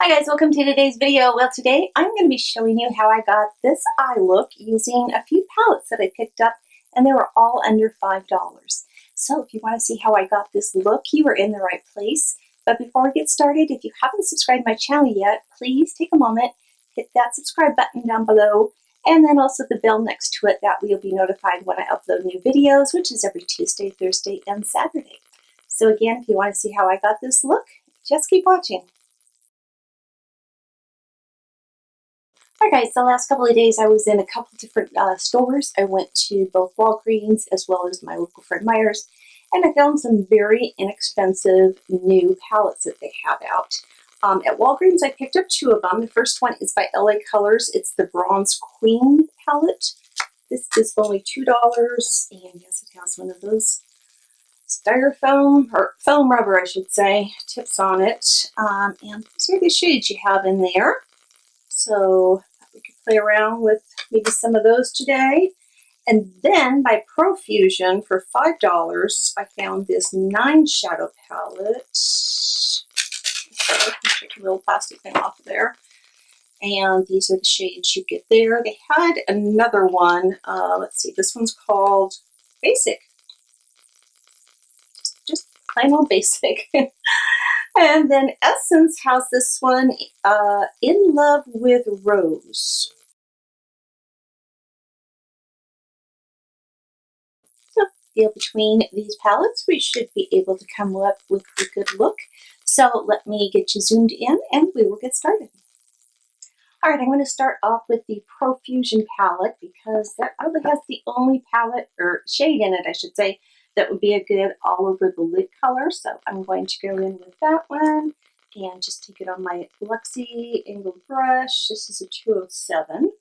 Hi guys, welcome to today's video. Well, today I'm going to be showing you how I got this eye look using a few palettes that I picked up, and they were all under $5. So if you want to see how I got this look, you are in the right place. But before we get started, if you haven't subscribed to my channel yet, please take a moment, hit that subscribe button down below, and then also the bell next to it. That way you'll be notified when I upload new videos, which is every Tuesday, Thursday, and Saturday. So again, if you want to see how I got this look, just keep watching. Alright guys, the last couple of days I was in a couple different stores. I went to both Walgreens as well as my local Fred Meyer's, and I found some very inexpensive new palettes that they have out. At Walgreens I picked up two of them. The first one is by LA Colors. It's the Bronze Queen palette. This is only $2, and yes, it has one of those styrofoam, or foam rubber I should say, tips on it. And these are the shades you have in there. So we could play around with maybe some of those today. And then by Profusion for $5, I found this 9 shadow palette. So I can take a little plastic thing off of there. And these are the shades you get there. They had another one. Let's see, this one's called Basic. Just plain old Basic. And then Essence has this one, In Love with Rose. So, feel between these palettes, we should be able to come up with a good look. So let me get you zoomed in and we will get started. Alright, I'm going to start off with the Profusion palette because that probably has the only palette, or shade in it I should say, that would be a good all over the lid color. So I'm going to go in with that one and just take it on my Luxie angled brush. This is a 207.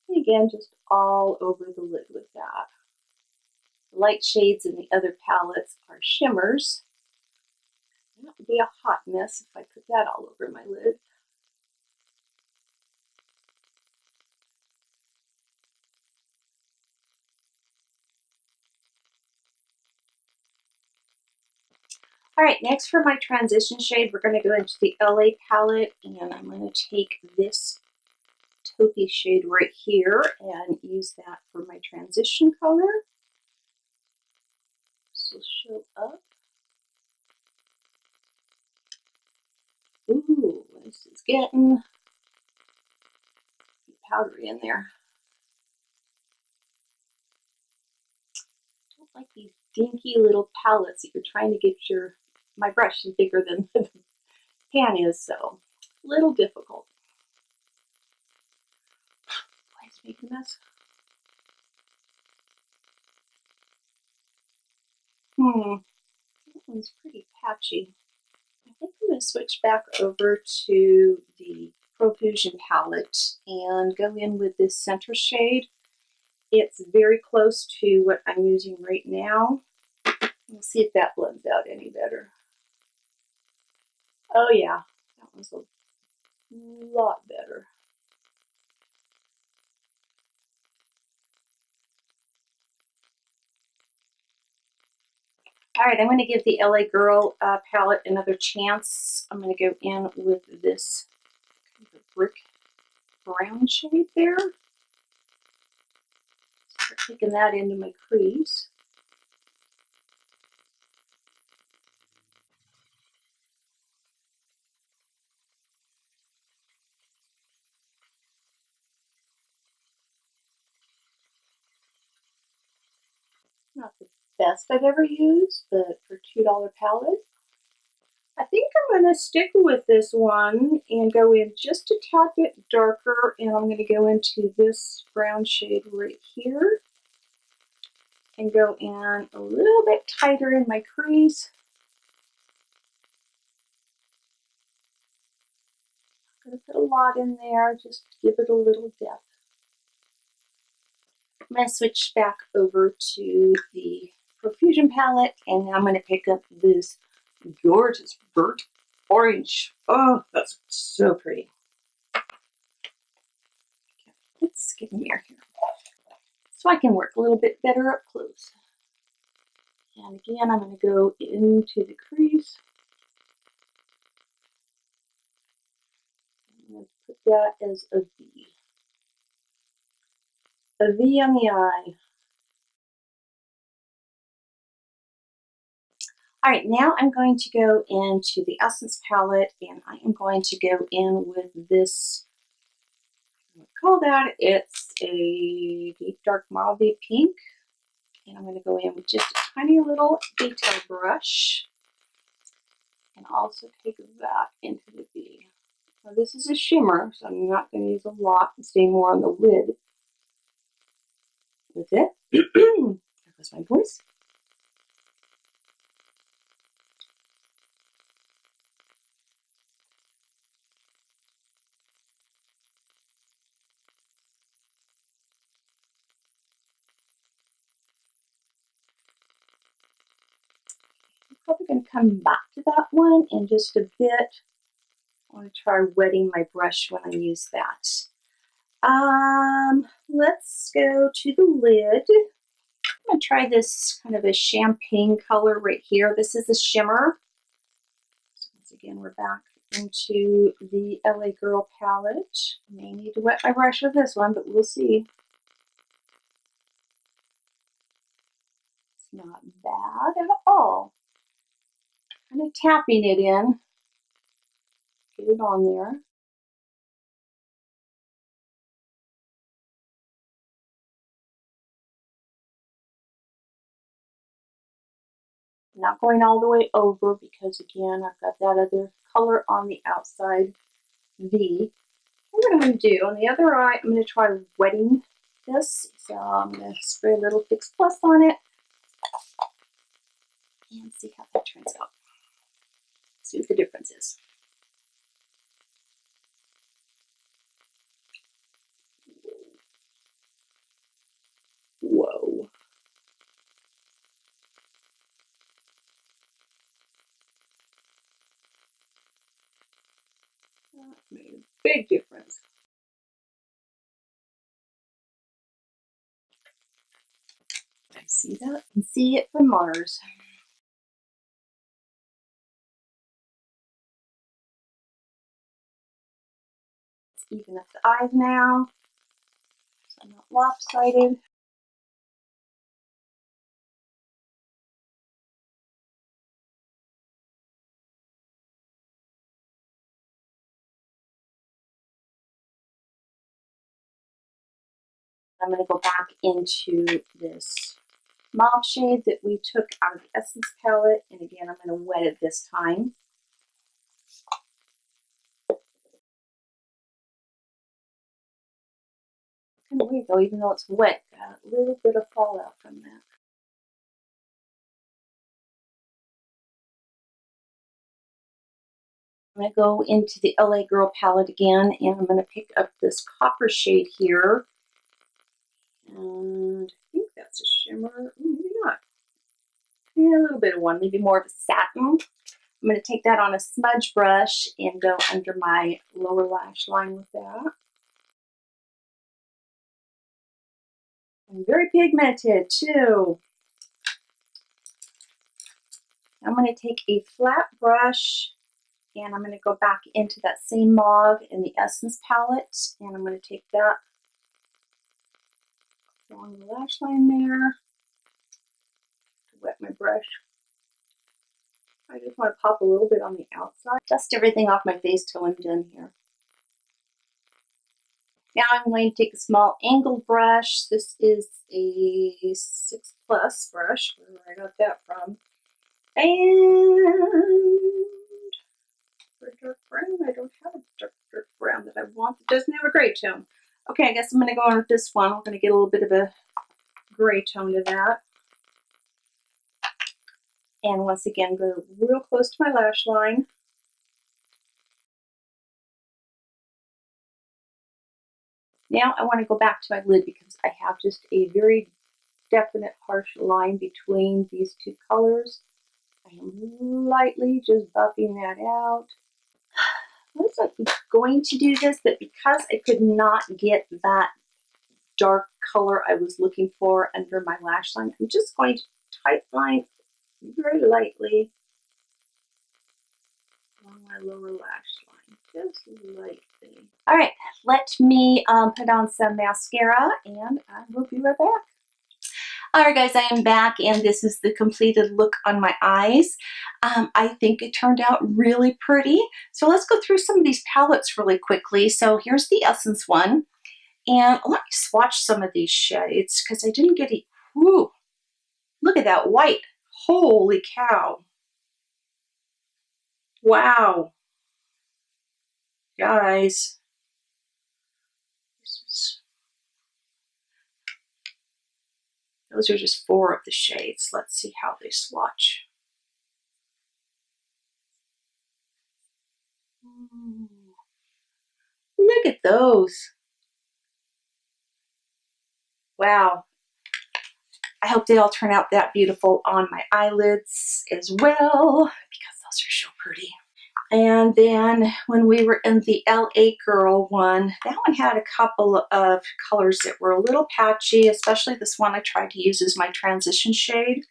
And again, just all over the lid with that. The light shades in the other palettes are shimmers. That would be a Hotness if I put that all over my lid. Alright, next for my transition shade, we're going to go into the LA palette, and I'm going to take this Toki shade right here and use that for my transition color. This will show up. Ooh, this is getting powdery in there. I don't like these dinky little palettes that you're trying to get my brush is bigger than the pan is, so a little difficult. Let's make a mess. That one's pretty patchy. I think I'm going to switch back over to the Profusion palette and go in with this center shade. It's very close to what I'm using right now. We'll see if that blends out any better. Oh yeah, that one's a lot better. Alright, I'm going to give the LA Girl palette another chance. I'm going to go in with this kind of brick brown shade there. Start taking that into my crease. Not the best I've ever used, but for $2 palette. I think I'm going to stick with this one and go in just a tad bit darker, and I'm going to go into this brown shade right here and go in a little bit tighter in my crease. I'm going to put a lot in there just to give it a little depth. I'm going to switch back over to the Profusion palette, and now I'm going to pick up this gorgeous burnt orange. Oh, that's so pretty. Let's get a mirror here so I can work a little bit better up close. And again, I'm going to go into the crease. I'm going to put that as a V. A V on the eye. All right, now I'm going to go into the Essence palette, and I am going to go in with this, what call that? It's a deep dark mauve pink. And I'm going to go in with just a tiny little detail brush and also take that into the V. Now this is a shimmer, so I'm not going to use a lot and stay more on the lid with it. There goes my voice. I'm probably going to come back to that one in just a bit. I want to try wetting my brush when I use that. Let's go to the lid. I'm going to try this kind of a champagne color right here. This is a shimmer. So once again, we're back into the LA Girl palette. I may need to wet my brush with this one, but we'll see. It's not bad at all. Kind of tapping it in. Get it on there. Not going all the way over because again, I've got that other color on the outside V. What I'm going to do on the other eye, I'm going to try wetting this. So I'm going to spray a little Fix Plus on it and see how that turns out. See what the difference is. Whoa. That made a big difference. I see that. I can see it from Mars. Let's even up the eyes now, so I'm not lopsided. I'm going to go back into this mauve shade that we took out of the Essence palette, and again, I'm going to wet it this time. Kind of weird though, even though it's wet, got a little bit of fallout from that. I'm going to go into the LA Girl palette again, and I'm going to pick up this copper shade here. And I think that's a shimmer. Maybe not. Yeah, a little bit of one, maybe more of a satin. I'm going to take that on a smudge brush and go under my lower lash line with that. And very pigmented too. I'm going to take a flat brush and I'm going to go back into that same mauve in the Essence palette, and I'm going to take that along the lash line there. Wet my brush. I just want to pop a little bit on the outside. Dust everything off my face till I'm done here. Now I'm going to take a small angled brush. This is a 6 Plus brush, where I got that from. And for dark brown, I don't have a dark brown that I want. It doesn't have a gray tone. Okay, I guess I'm going to go on with this one. I'm going to get a little bit of a gray tone to that. And once again, go real close to my lash line. Now I want to go back to my lid because I have just a very definite harsh line between these two colors. I am lightly just buffing that out. I was going to do this, but because I could not get that dark color I was looking for under my lash line, I'm just going to tight line very lightly along my lower lash line, just lightly. All right, let me put on some mascara and I will be right back. Alright guys, I am back and this is the completed look on my eyes. I think it turned out really pretty. So let's go through some of these palettes really quickly. So here's the Essence one. And let me swatch some of these shades because I didn't get it. Whoo, look at that white. Holy cow. Wow. Guys. Those are just 4 of the shades. Let's see how they swatch. Ooh. Look at those. Wow. I hope they all turn out that beautiful on my eyelids as well because those are so pretty. And then when we were in the LA Girl one, that one had a couple of colors that were a little patchy, especially this one I tried to use as my transition shade.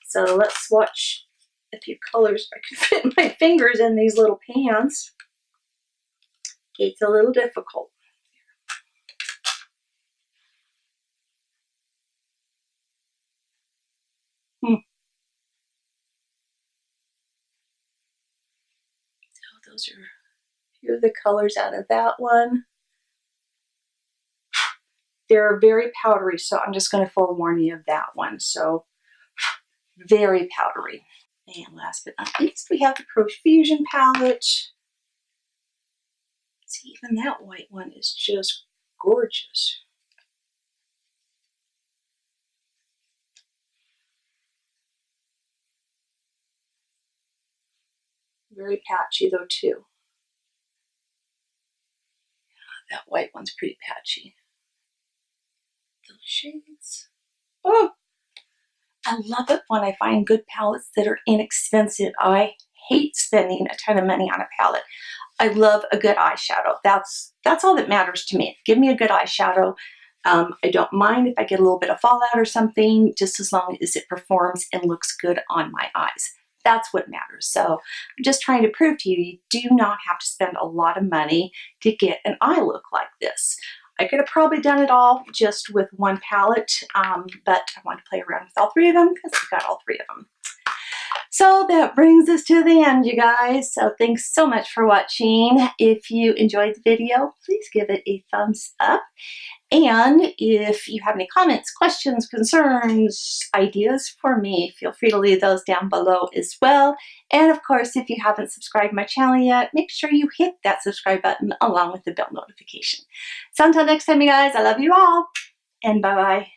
So let's swatch a few colors. I can fit my fingers in these little pans. It's a little difficult. So those are a few of the colors out of that one. They're very powdery, so I'm just going to forewarn you of that one. So very powdery. And last but not least, we have the Profusion palette. See, even that white one is just gorgeous. Very patchy though too. That white one's pretty patchy. Those shades. Oh, I love it when I find good palettes that are inexpensive. I hate spending a ton of money on a palette. I love a good eyeshadow. That's all that matters to me. Give me a good eyeshadow. I don't mind if I get a little bit of fallout or something, just as long as it performs and looks good on my eyes. That's what matters. So I'm just trying to prove to you, you do not have to spend a lot of money to get an eye look like this. I could have probably done it all just with one palette, but I want to play around with all 3 of them because I've got all 3 of them. So that brings us to the end, you guys. So thanks so much for watching. If you enjoyed the video, please give it a thumbs up. And if you have any comments, questions, concerns, ideas for me, feel free to leave those down below as well. And of course, if you haven't subscribed to my channel yet, make sure you hit that subscribe button along with the bell notification. So until next time, you guys, I love you all, and bye-bye.